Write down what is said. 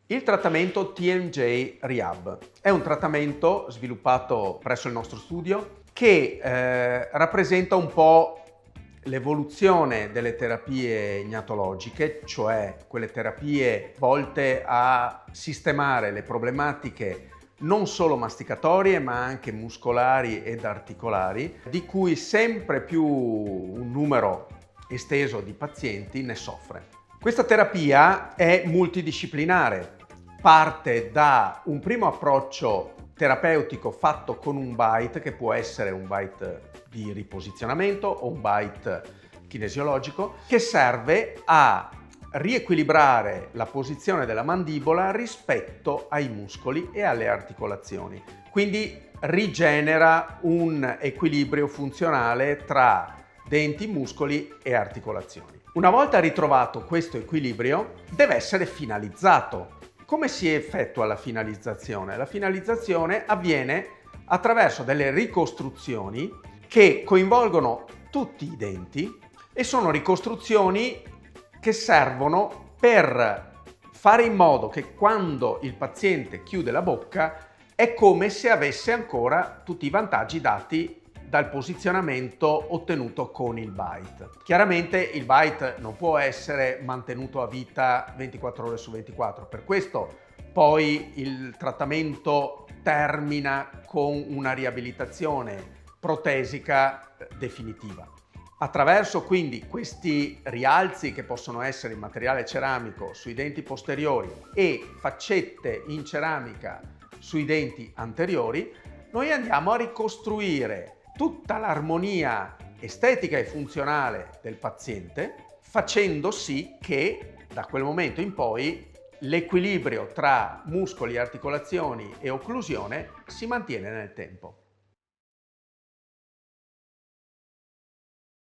Il trattamento TMJ Rehab è un trattamento sviluppato presso il nostro studio che rappresenta un po' l'evoluzione delle terapie ignatologiche, cioè quelle terapie volte a sistemare le problematiche non solo masticatorie ma anche muscolari ed articolari, di cui sempre più un numero esteso di pazienti ne soffre. Questa terapia è multidisciplinare, parte da un primo approccio terapeutico fatto con un bite, che può essere un bite di riposizionamento o un bite kinesiologico, che serve a riequilibrare la posizione della mandibola rispetto ai muscoli e alle articolazioni. Quindi rigenera un equilibrio funzionale tra denti, muscoli e articolazioni. Una volta ritrovato questo equilibrio, deve essere finalizzato. Come si effettua la finalizzazione? La finalizzazione avviene attraverso delle ricostruzioni che coinvolgono tutti i denti e sono ricostruzioni che servono per fare in modo che quando il paziente chiude la bocca è come se avesse ancora tutti i vantaggi dati dal posizionamento ottenuto con il bite. Chiaramente il bite non può essere mantenuto a vita 24 ore su 24, per questo poi il trattamento termina con una riabilitazione protesica definitiva. Attraverso quindi questi rialzi, che possono essere in materiale ceramico sui denti posteriori e faccette in ceramica sui denti anteriori, noi andiamo a ricostruire tutta l'armonia estetica e funzionale del paziente, facendo sì che da quel momento in poi l'equilibrio tra muscoli, articolazioni e occlusione si mantiene nel tempo.